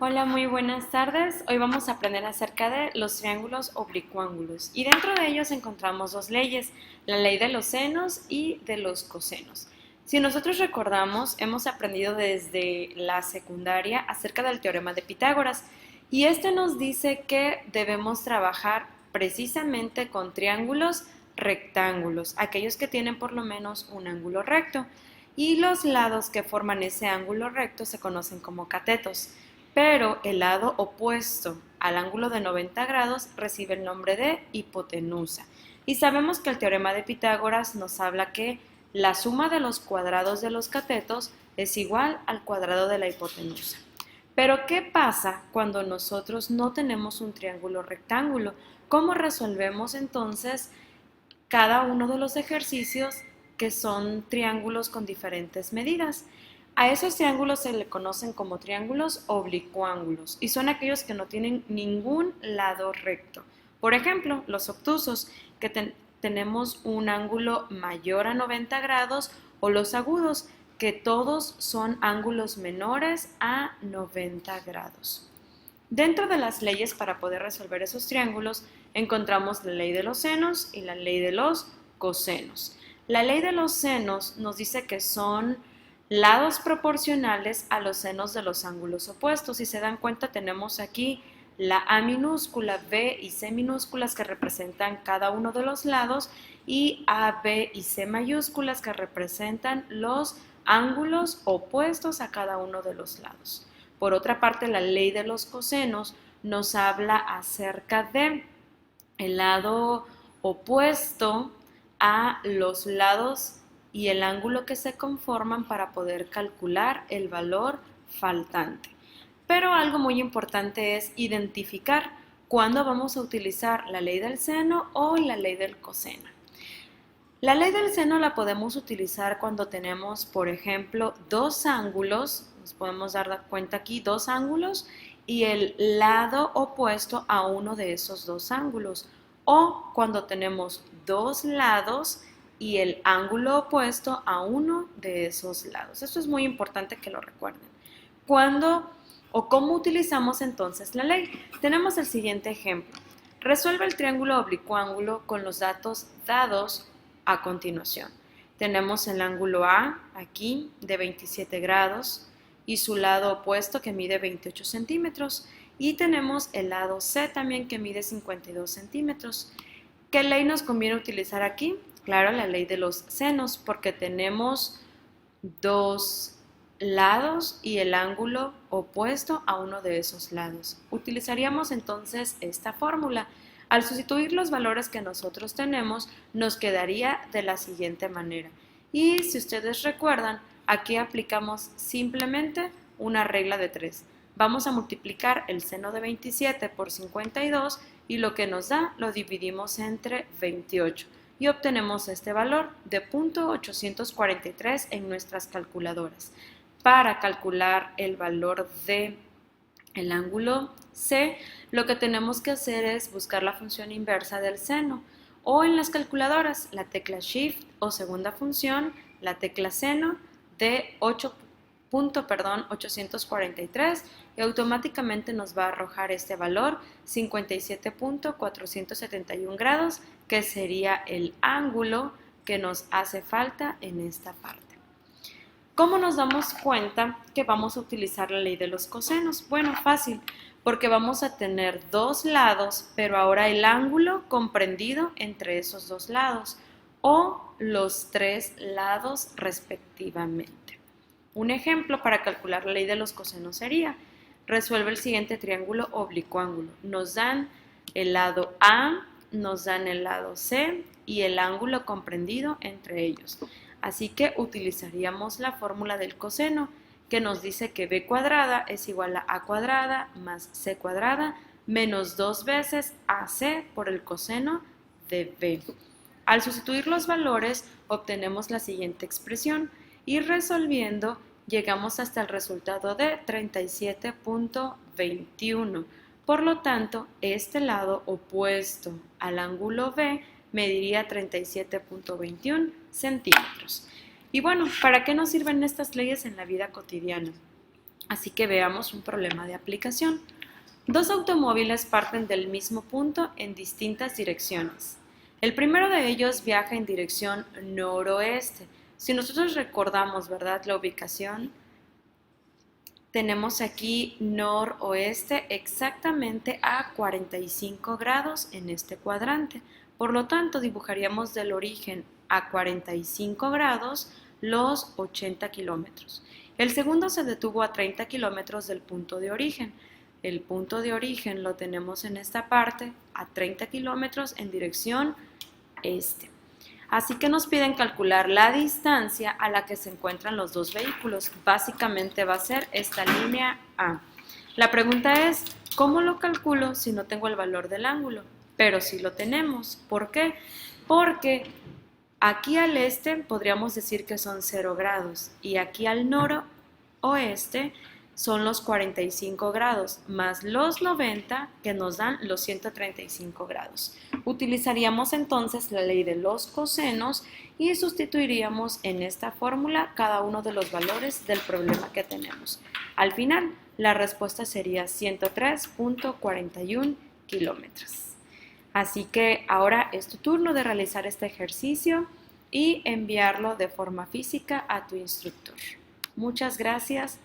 Hola, muy buenas tardes. Hoy vamos a aprender acerca de los triángulos oblicuángulos y dentro de ellos encontramos dos leyes, la ley de los senos y de los cosenos. Si nosotros recordamos, hemos aprendido desde la secundaria acerca del teorema de Pitágoras y este nos dice que debemos trabajar precisamente con triángulos rectángulos, aquellos que tienen por lo menos un ángulo recto, y los lados que forman ese ángulo recto se conocen como catetos. Pero el lado opuesto al ángulo de 90 grados recibe el nombre de hipotenusa. Y sabemos que el teorema de Pitágoras nos habla que la suma de los cuadrados de los catetos es igual al cuadrado de la hipotenusa. Pero ¿qué pasa cuando nosotros no tenemos un triángulo rectángulo? ¿Cómo resolvemos entonces cada uno de los ejercicios que son triángulos con diferentes medidas? A esos triángulos se le conocen como triángulos oblicuángulos y son aquellos que no tienen ningún lado recto. Por ejemplo, los obtusos, que tenemos un ángulo mayor a 90 grados, o los agudos, que todos son ángulos menores a 90 grados. Dentro de las leyes para poder resolver esos triángulos encontramos la ley de los senos y la ley de los cosenos. La ley de los senos nos dice que son lados proporcionales a los senos de los ángulos opuestos. Si se dan cuenta, tenemos aquí la A minúscula, B y C minúsculas que representan cada uno de los lados y A, B y C mayúsculas que representan los ángulos opuestos a cada uno de los lados. Por otra parte, la ley de los cosenos nos habla acerca de el lado opuesto a los lados y el ángulo que se conforman para poder calcular el valor faltante. Pero algo muy importante es identificar cuándo vamos a utilizar la ley del seno o la ley del coseno. La ley del seno la podemos utilizar cuando tenemos, por ejemplo, dos ángulos, nos podemos dar cuenta aquí, dos ángulos y el lado opuesto a uno de esos dos ángulos, o cuando tenemos dos lados y el ángulo opuesto a uno de esos lados. Esto es muy importante que lo recuerden. ¿Cuándo o cómo utilizamos entonces la ley? Tenemos el siguiente ejemplo. Resuelve el triángulo oblicuángulo con los datos dados a continuación. Tenemos el ángulo A aquí de 27 grados y su lado opuesto que mide 28 centímetros. Y tenemos el lado C también que mide 52 centímetros. ¿Qué ley nos conviene utilizar aquí? Claro, la ley de los senos, porque tenemos dos lados y el ángulo opuesto a uno de esos lados. Utilizaríamos entonces esta fórmula. Al sustituir los valores que nosotros tenemos, nos quedaría de la siguiente manera. Y si ustedes recuerdan, aquí aplicamos simplemente una regla de 3. Vamos a multiplicar el seno de 27 por 52 y lo que nos da lo dividimos entre 28 y obtenemos este valor de 0.843 en nuestras calculadoras. Para calcular el valor de el ángulo C, lo que tenemos que hacer es buscar la función inversa del seno, o en las calculadoras la tecla Shift o segunda función, la tecla seno de 843 y automáticamente nos va a arrojar este valor 57.471 grados, que sería el ángulo que nos hace falta en esta parte. ¿Cómo nos damos cuenta que vamos a utilizar la ley de los cosenos? Bueno, fácil, porque vamos a tener dos lados, pero ahora el ángulo comprendido entre esos dos lados, o los tres lados respectivamente. Un ejemplo para calcular la ley de los cosenos sería: resuelve el siguiente triángulo oblicuángulo. Nos dan el lado A, nos dan el lado C y el ángulo comprendido entre ellos. Así que utilizaríamos la fórmula del coseno, que nos dice que b cuadrada es igual a cuadrada más c cuadrada menos 2 veces ac por el coseno de b. Al sustituir los valores obtenemos la siguiente expresión y resolviendo llegamos hasta el resultado de 37.21. Por lo tanto, este lado opuesto al ángulo B mediría 37.21 centímetros. Y bueno, ¿para qué nos sirven estas leyes en la vida cotidiana? Así que veamos un problema de aplicación. Dos automóviles parten del mismo punto en distintas direcciones. El primero de ellos viaja en dirección noroeste. Si nosotros recordamos, ¿verdad?, la ubicación, tenemos aquí noroeste exactamente a 45 grados en este cuadrante. Por lo tanto, dibujaríamos del origen a 45 grados los 80 kilómetros. El segundo se detuvo a 30 kilómetros del punto de origen. El punto de origen lo tenemos en esta parte a 30 kilómetros en dirección este. Así que nos piden calcular la distancia a la que se encuentran los dos vehículos. Básicamente va a ser esta línea A. La pregunta es, ¿cómo lo calculo si no tengo el valor del ángulo? Pero sí lo tenemos. ¿Por qué? Porque aquí al este podríamos decir que son 0 grados y aquí al noroeste son los 45 grados más los 90 que nos dan los 135 grados. Utilizaríamos entonces la ley de los cosenos y sustituiríamos en esta fórmula cada uno de los valores del problema que tenemos. Al final, la respuesta sería 103.41 kilómetros. Así que ahora es tu turno de realizar este ejercicio y enviarlo de forma física a tu instructor. Muchas gracias